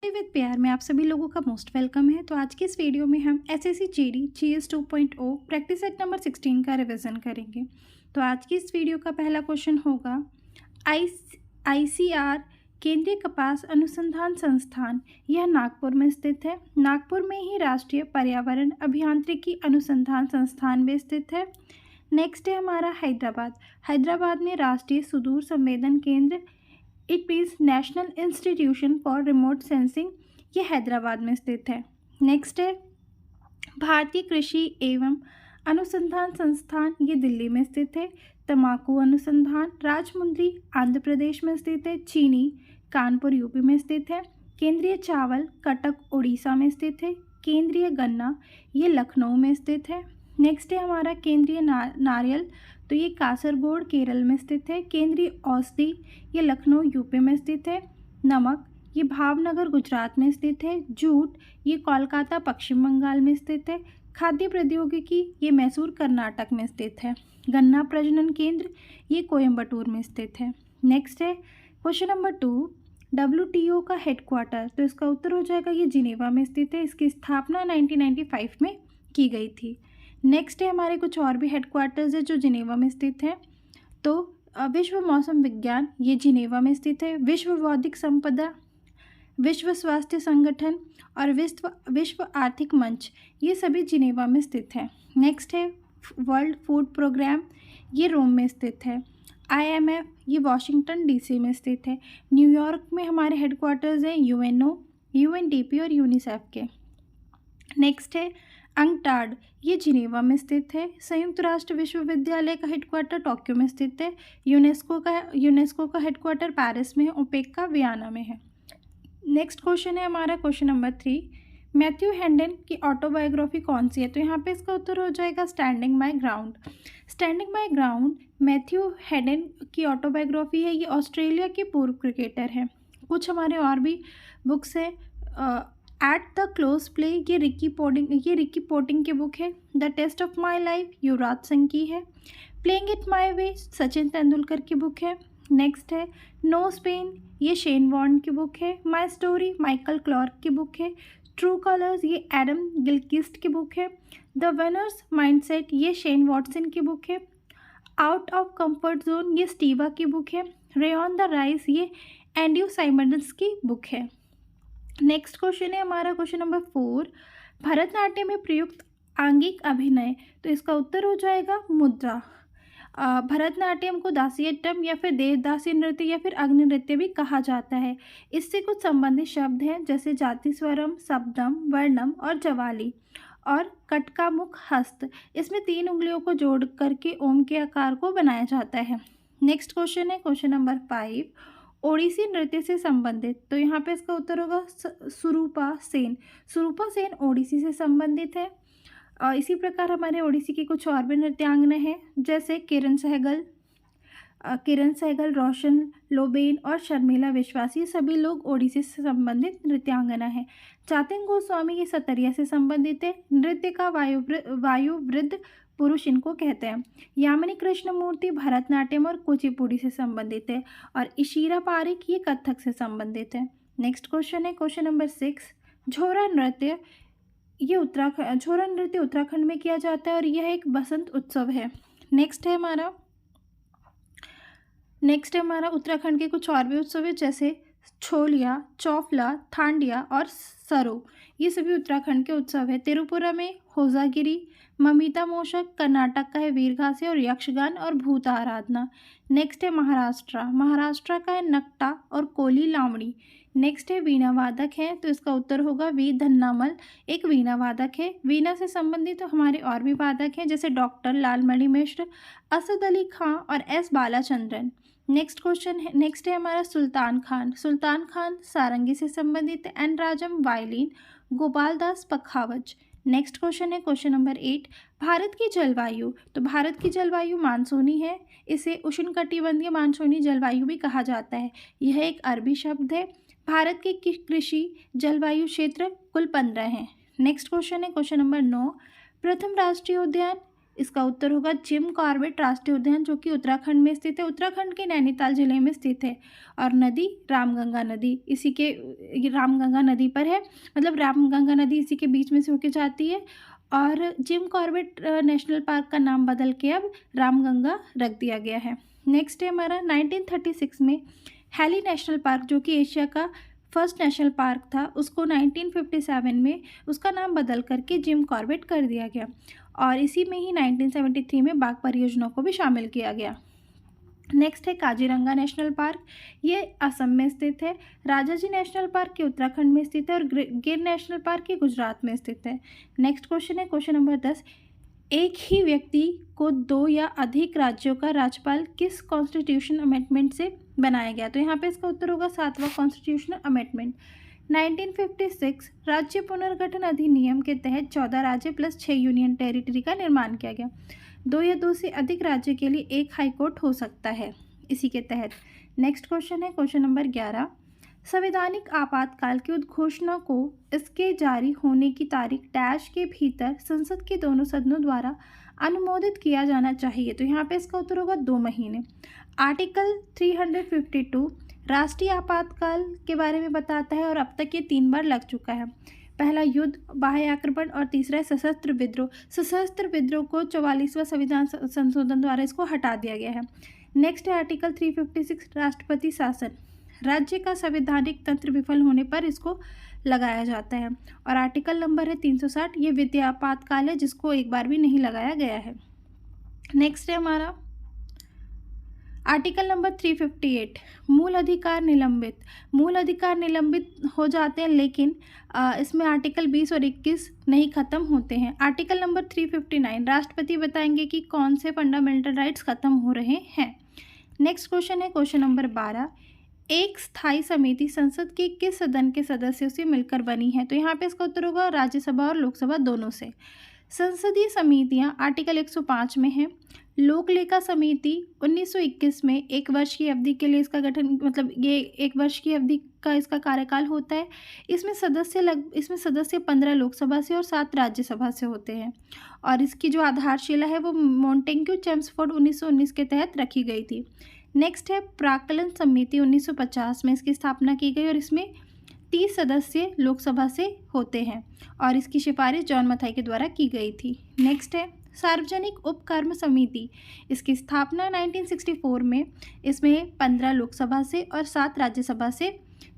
Study with pair में आप सभी लोगों का मोस्ट वेलकम है। तो आज की इस वीडियो में हम SSC GD GS 2.0 practice set number 16 का रिवीजन करेंगे। तो आज की इस वीडियो का पहला क्वेश्चन होगा आईसीआर केंद्रीय कपास अनुसंधान संस्थान, यह नागपुर में स्थित है। नागपुर में ही राष्ट्रीय पर्यावरण अभियांत्रिकी अनुसंधान संस्थान भी स्थित है। नेक्स्ट है हमारा हैदराबाद में राष्ट्रीय सुदूर संवेदन केंद्र, it means national institution for remote sensing, ये हैदराबाद में स्थित है। नेक्स्ट है भारतीय कृषि एवं अनुसंधान संस्थान, ये दिल्ली में स्थित है। तंबाकू अनुसंधान राजमुंद्री आंध्र प्रदेश में स्थित है। चीनी कानपुर यूपी में स्थित है। केंद्रीय चावल कटक उड़ीसा में स्थित है। केंद्रीय गन्ना ये लखनऊ में स्थित है। नेक्स्ट है हमारा केंद्रीय नारियल, तो ये कासरगोड केरल में स्थित है। केंद्रीय औषधि ये लखनऊ यूपी में स्थित है। नमक ये भावनगर गुजरात में स्थित है। जूट ये कोलकाता पश्चिम बंगाल में स्थित है। खाद्य प्रौद्योगिकी ये मैसूर कर्नाटक में स्थित है। गन्ना प्रजनन केंद्र ये कोयम्बटूर में स्थित है। नेक्स्ट है क्वेश्चन नंबर 2, WTO का हेडक्वार्टर, तो इसका उत्तर हो जाएगा ये जिनेवा में स्थित है। इसकी स्थापना 1995 में की गई थी। नेक्स्ट है हमारे कुछ और भी हेडक्वार्टर्स है जो जिनेवा में स्थित है। तो विश्व मौसम विज्ञान ये जिनेवा में स्थित है। विश्व बौद्धिक संपदा, विश्व स्वास्थ्य संगठन और विश्व आर्थिक मंच ये सभी जिनेवा में स्थित है। नेक्स्ट है वर्ल्ड फूड प्रोग्राम, ये रोम में स्थित है। IMF ये वॉशिंगटन DC में स्थित है। न्यूयॉर्क में हमारे हेडक्वार्टर्स हैं UNO, UNDP और यूनिसेफ के। नेक्स्ट है अंकटाड, ये जिनेवा में स्थित है। संयुक्त राष्ट्र विश्वविद्यालय का हेडक्वार्टर टोक्यो में स्थित है। यूनेस्को का हेडक्वार्टर पेरिस में है। ओपेक का वियना में है। नेक्स्ट क्वेश्चन है हमारा क्वेश्चन नंबर 3, मैथ्यू हेंडन की ऑटोबायोग्राफी कौन सी है? तो यहाँ पे इसका उत्तर हो जाएगा standing my ground. Standing my ground Matthew हेंडन की ऑटोबायोग्राफी है। ये ऑस्ट्रेलिया के पूर्व क्रिकेटर हैं। कुछ हमारे और भी बुक्स है। एट द क्लोज प्ले ये रिकी पोटिंग की बुक है। The test of my life Yuvraj Singh की है। Playing it my way Sachin Tendulkar की बुक है। नेक्स्ट है नो स्पेन, ये शेन वॉर्न की बुक है। माई स्टोरी माइकल क्लार्क की बुक है। ट्रू कलर्स ये एडम गिलक्रिस्ट की बुक है। द विनर्स माइंडसेट ये शेन वॉटसन की बुक है। आउट ऑफ कंफर्ट जोन ये स्टीवा की बुक है। रे ऑन द राइज ये एंड्रयू साइमंड्स की बुक है। नेक्स्ट क्वेश्चन है हमारा क्वेश्चन नंबर 4, भरतनाट्यम में प्रयुक्त आंगिक अभिनय, तो इसका उत्तर हो जाएगा मुद्रा। भरतनाट्यम को दासियट्टम या फिर देवदासी नृत्य या फिर अग्नि नृत्य भी कहा जाता है। इससे कुछ संबंधित शब्द हैं जैसे जातिस्वरम, शब्दम, वर्णम और जवाली और कटका मुख हस्त। इसमें 3 उंगलियों को जोड़ करके ओम के आकार को बनाया जाता है। नेक्स्ट क्वेश्चन है क्वेश्चन नंबर 5, ओडिसी नृत्य से संबंधित, तो यहाँ पे इसका उत्तर होगा सुरूपा सेन। सुरूपा सेन ओडिसी से संबंधित है। इसी प्रकार हमारे ओडिसी की कुछ और भी नृत्यांगना हैं जैसे किरण सहगल, रोशन लोबेन और शर्मिला विश्वास, ये सभी लोग ओडिसी से संबंधित नृत्यांगना हैं। चातिंग गोस्वामी ये सतरिया से संबंधित है। नृत्य का वायुवृद्ध पुरुष इनको कहते हैं। यामिनी कृष्णमूर्ति भरतनाट्यम और कुचिपुड़ी से संबंधित है और इशिरा पारिक ये कथक से संबंधित है। नेक्स्ट क्वेश्चन है क्वेश्चन नंबर 6, झोरा नृत्य ये उत्तराखंड में किया जाता है और यह एक बसंत उत्सव है। नेक्स्ट है हमारा उत्तराखंड के कुछ और भी उत्सव है जैसे छोलिया, चौफला, थांडिया और सरो, ये सभी उत्तराखंड के उत्सव है। तिरुपुरा में होजागिरी, ममिता मोशक, कर्नाटक का है वीरगासे और यक्षगान और भूत आराधना। नेक्स्ट है महाराष्ट्र का है नकटा और कोली लावणी। नेक्स्ट है वीणा वादक है, तो इसका उत्तर होगा वी धन्नामल एक वीणा वादक है। वीणा से संबंधित तो हमारे और भी वादक हैं जैसे डॉक्टर लालमणि मिश्र, असद अली खां और S बालाचंद्रन। नेक्स्ट है हमारा सुल्तान खान सारंगी से संबंधित है। एन राजम वायलिन, गोपाल दास पखावज। नेक्स्ट क्वेश्चन है क्वेश्चन नंबर 8, भारत की जलवायु, तो भारत की जलवायु मानसूनी है। इसे उष्णकटिबंधीय मानसूनी जलवायु भी कहा जाता है। यह एक अरबी शब्द है। भारत के कृषि जलवायु क्षेत्र कुल 15 हैं। नेक्स्ट क्वेश्चन है क्वेश्चन नंबर 9, प्रथम राष्ट्रीय उद्यान, इसका उत्तर होगा जिम कॉर्बेट राष्ट्रीय उद्यान, जो कि उत्तराखंड में स्थित है, उत्तराखंड के नैनीताल जिले में स्थित है। और नदी रामगंगा नदी इसी के रामगंगा नदी पर है, मतलब रामगंगा नदी इसी के बीच में से होकर जाती है। और जिम कॉर्बेट नेशनल पार्क का नाम बदल के अब रामगंगा रख दिया गया है। नेक्स्ट है हमारा 1936 में हैली नेशनल पार्क, जो कि एशिया का फर्स्ट नेशनल पार्क था, उसको 1957 में उसका नाम बदल करके जिम कॉर्बेट कर दिया गया। और इसी में ही 1973 में बाघ परियोजना को भी शामिल किया गया। नेक्स्ट है काजीरंगा नेशनल पार्क, ये असम में स्थित है। राजाजी नेशनल पार्क के उत्तराखंड में स्थित है और गिर नेशनल पार्क के गुजरात में स्थित है। नेक्स्ट क्वेश्चन है क्वेश्चन नंबर 10, एक ही व्यक्ति को 2 या अधिक राज्यों का राज्यपाल किस कॉन्स्टिट्यूशन अमेंडमेंट से बनाया गया? तो यहाँ पे इसका उत्तर होगा 7वां कॉन्स्टिट्यूशनल अमेंडमेंट। 1956 राज्य पुनर्गठन अधिनियम के तहत 14 राज्य प्लस 6 यूनियन टेरिटरी का निर्माण किया गया। 2 या 2 से अधिक राज्य के लिए एक हाई कोर्ट हो सकता है इसी के तहत। नेक्स्ट क्वेश्चन है क्वेश्चन नंबर 11, संवैधानिक आपातकाल की उद्घोषणा को इसके जारी होने की तारीख डैश के भीतर संसद के दोनों सदनों द्वारा अनुमोदित किया जाना चाहिए? तो यहाँ पे इसका उत्तर होगा 2 महीने। आर्टिकल 352 राष्ट्रीय आपातकाल के बारे में बताता है और अब तक ये 3 बार लग चुका है। पहला युद्ध, बाह्य आक्रमण और तीसरा है सशस्त्र विद्रोह। सशस्त्र विद्रोह को 44वां संविधान संशोधन द्वारा इसको हटा दिया गया है। नेक्स्ट है आर्टिकल 356 राष्ट्रपति शासन, राज्य का संवैधानिक तंत्र विफल होने पर इसको लगाया जाता है। और आर्टिकल नंबर है 360, ये वित्तीय आपातकाल है जिसको एक बार भी नहीं लगाया गया है। नेक्स्ट है हमारा आर्टिकल नंबर 358 मूल अधिकार निलंबित। मूल अधिकार निलंबित हो जाते हैं, लेकिन इसमें आर्टिकल 20 और 21 नहीं खत्म होते हैं। आर्टिकल नंबर 359 राष्ट्रपति बताएंगे कि कौन से फंडामेंटल राइट्स खत्म हो रहे हैं। नेक्स्ट क्वेश्चन है क्वेश्चन नंबर 12, एक स्थायी समिति संसद के किस सदन के सदस्यों से मिलकर बनी है? तो यहाँ पे इसका उत्तर होगा राज्यसभा और लोकसभा दोनों से। संसदीय समितियाँ आर्टिकल 105 में है। लोक लेखा समिति 1921 में 1 वर्ष की अवधि के लिए इसका गठन, मतलब ये 1 वर्ष की अवधि का इसका कार्यकाल होता है। इसमें सदस्य 15 लोकसभा से और 7 राज्यसभा से होते हैं। और इसकी जो आधारशिला है वो मॉन्टेग्यू चेम्सफोर्ड 1919 के तहत रखी गई थी। नेक्स्ट है प्राक्कलन समिति 1950 में इसकी स्थापना की गई और इसमें 30 सदस्य लोकसभा से होते हैं और इसकी सिफारिश जॉन मथाई के द्वारा की गई थी। नेक्स्ट है सार्वजनिक उपक्रम समिति, इसकी स्थापना 1964 में, इसमें 15 लोकसभा से और 7 राज्यसभा से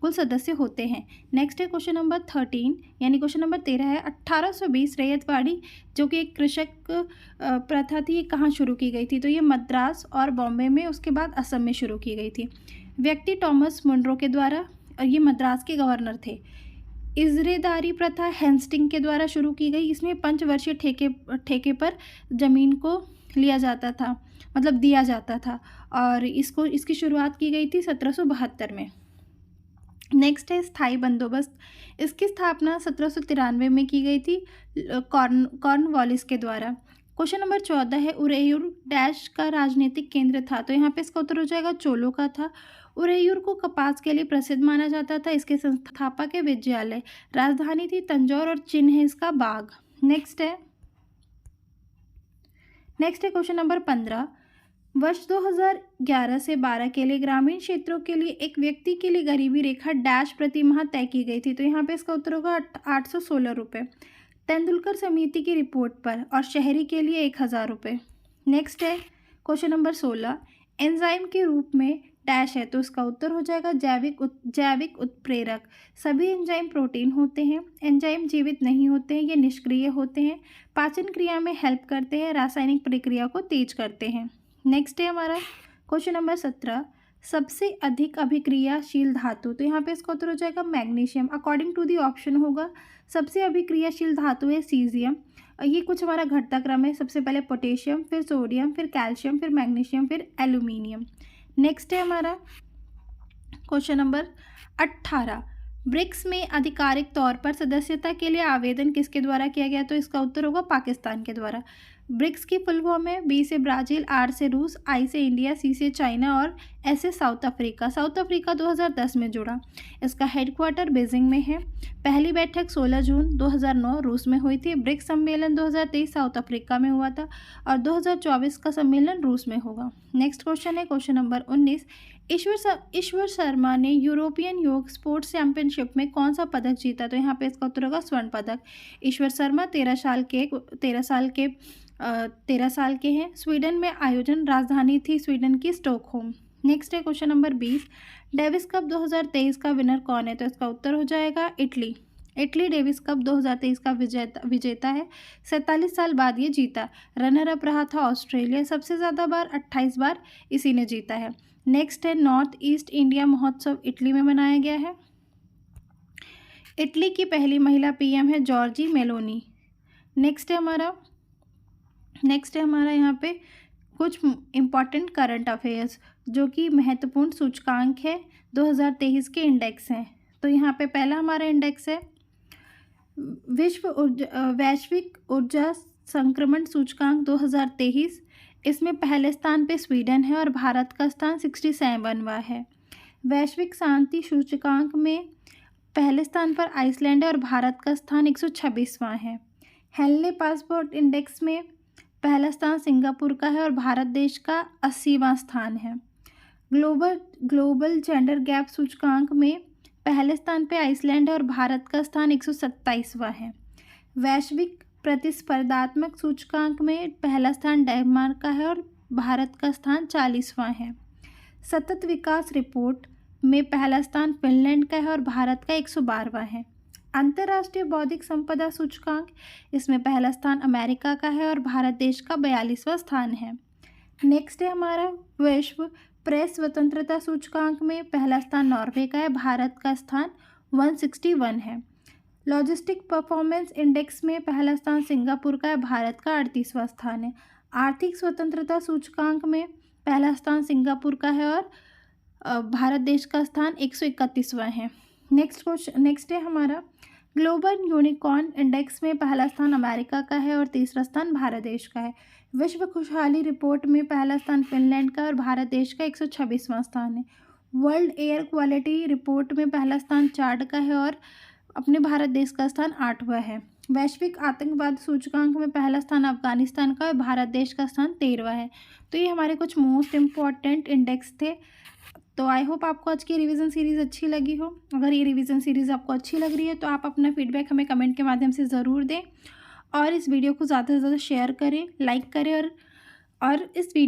कुल सदस्य होते हैं। नेक्स्ट है क्वेश्चन नंबर 13 यानी क्वेश्चन नंबर 13 है 1820 रैयतवाड़ी जो कि एक कृषक प्रथा थी, ये कहाँ शुरू की गई थी? तो ये मद्रास और बॉम्बे में, उसके बाद असम में शुरू की गई थी। व्यक्ति टॉमस मुनरो के द्वारा, और ये मद्रास के गवर्नर थे। इजरेदारी प्रथा हेस्टिंग के द्वारा शुरू की गई। इसमें 5 वर्षीय ठेके पर ज़मीन को लिया जाता था, मतलब दिया जाता था, और इसकी शुरुआत की गई थी 1772 में। नेक्स्ट है स्थायी बंदोबस्त, इसकी स्थापना 1793 में की गई थी कॉर्नवालिस के द्वारा। क्वेश्चन नंबर 14 है उरेयूर डैश का राजनीतिक केंद्र था? तो यहाँ पे इसका उत्तर हो जाएगा चोलों का था। उरेयूर को कपास के लिए प्रसिद्ध माना जाता था। इसके संस्थापक है विजयालय, राजधानी थी तंजौर और चिन्ह है इसका बाघ। नेक्स्ट है क्वेश्चन नंबर 15, वर्ष 2011 से 12 के लिए ग्रामीण क्षेत्रों के लिए एक व्यक्ति के लिए गरीबी रेखा डैश प्रति माह तय की गई थी? तो यहाँ पे इसका उत्तर होगा 816 रुपये तेंदुलकर समिति की रिपोर्ट पर, और शहरी के लिए 1000 रुपये। नेक्स्ट है क्वेश्चन नंबर 16, एंजाइम के रूप में डैश है? तो इसका उत्तर हो जाएगा जैविक उत्प्रेरक। सभी एंजाइम प्रोटीन होते हैं। एंजाइम जीवित नहीं होते हैं, ये निष्क्रिय होते हैं, पाचन क्रिया में हेल्प करते हैं, रासायनिक प्रक्रिया को तेज करते हैं। नेक्स्ट है हमारा क्वेश्चन नंबर 17, सबसे अधिक अभिक्रियाशील धातु? तो यहाँ पे इसका उत्तर हो जाएगा magnesium. According to the option होगा सबसे अभिक्रियाशील धातु है सीजियम। ये कुछ हमारा घटता क्रम है, सबसे पहले पोटेशियम, फिर सोडियम, फिर कैल्शियम, फिर मैग्नीशियम, फिर एल्यूमिनियम। नेक्स्ट है हमारा क्वेश्चन नंबर 18, ब्रिक्स में आधिकारिक तौर पर सदस्यता के लिए आवेदन किसके द्वारा किया गया? तो इसका उत्तर होगा पाकिस्तान के द्वारा। ब्रिक्स की फुल फॉर्म है। बी से ब्राज़ील, आर से रूस, आई से इंडिया, सी से चाइना और एस से साउथ अफ्रीका। साउथ अफ्रीका 2010 में जुड़ा। इसका हेडक्वार्टर बीजिंग में है। पहली बैठक 16 जून 2009 रूस में हुई थी। ब्रिक्स सम्मेलन 2023 साउथ अफ्रीका में हुआ था और 2024 का सम्मेलन रूस में होगा। नेक्स्ट क्वेश्चन है क्वेश्चन नंबर 19। ईश्वर शर्मा ने यूरोपियन योग स्पोर्ट्स चैंपियनशिप में कौन सा पदक जीता? तो यहाँ पे इसका उत्तर होगा स्वर्ण पदक। ईश्वर शर्मा 13 साल के हैं। स्वीडन में आयोजन, राजधानी थी स्वीडन की स्टॉकहोम। नेक्स्ट है क्वेश्चन नंबर 20। डेविस कप 2023 का विनर कौन है? तो इसका उत्तर हो जाएगा इटली। इटली डेविस कप 2023 का विजेता है। 47 साल बाद ये जीता। रनर अप रहा था ऑस्ट्रेलिया। सबसे ज़्यादा बार 28 बार इसी ने जीता है। नेक्स्ट है नॉर्थ ईस्ट इंडिया महोत्सव इटली में मनाया गया है। इटली की पहली महिला पीएम है जॉर्जी मेलोनी। नेक्स्ट है हमारा यहाँ पे कुछ इम्पॉर्टेंट करंट अफेयर्स जो कि महत्वपूर्ण सूचकांक है 2023 के इंडेक्स हैं। तो यहाँ पे पहला हमारा इंडेक्स है वैश्विक ऊर्जा संक्रमण सूचकांक 2023। इसमें पहले स्थान पे स्वीडन है और भारत का स्थान 67वां है। वैश्विक शांति सूचकांक में पहले स्थान पर आइसलैंड है और भारत का स्थान 126वां है। हेनले पासपोर्ट इंडेक्स में पहला स्थान सिंगापुर का है और भारत देश का 80वां स्थान है। ग्लोबल जेंडर गैप सूचकांक में पहले स्थान पे आइसलैंड है और भारत का स्थान 127वां है। वैश्विक प्रतिस्पर्धात्मक सूचकांक में पहला स्थान डेनमार्क का है और भारत का स्थान 40वां है। सतत विकास रिपोर्ट में पहला स्थान फिनलैंड का है और भारत का 112वां है। अंतर्राष्ट्रीय बौद्धिक संपदा सूचकांक, इसमें पहला स्थान अमेरिका का है और भारत देश का 42वां स्थान है। नेक्स्ट है हमारा विश्व प्रेस स्वतंत्रता सूचकांक में पहला स्थान नॉर्वे का है, भारत का स्थान 161 है। लॉजिस्टिक परफॉर्मेंस इंडेक्स में पहला स्थान सिंगापुर का है, भारत का 38वां स्थान है। आर्थिक स्वतंत्रता सूचकांक में पहला स्थान सिंगापुर का है और भारत देश का स्थान 131वां है। नेक्स्ट है हमारा ग्लोबल यूनिकॉर्न इंडेक्स में पहला स्थान अमेरिका का है और तीसरा स्थान भारत देश का है। विश्व खुशहाली रिपोर्ट में पहला स्थान फिनलैंड का और भारत देश का 126वां स्थान है। वर्ल्ड एयर क्वालिटी रिपोर्ट में पहला स्थान चाड का है और अपने भारत देश का स्थान 8वां है। वैश्विक आतंकवाद सूचकांक में पहला स्थान अफगानिस्तान का और भारत देश का स्थान 13वां है। तो ये हमारे कुछ मोस्ट इम्पॉर्टेंट इंडेक्स थे। तो आई होप आपको आज की रिवीजन सीरीज़ अच्छी लगी हो। अगर ये रिवीजन सीरीज़ आपको अच्छी लग रही है तो आप अपना फीडबैक हमें कमेंट के माध्यम से ज़रूर दें और इस वीडियो को ज़्यादा से ज़्यादा शेयर करें, लाइक करें और इस वीडियो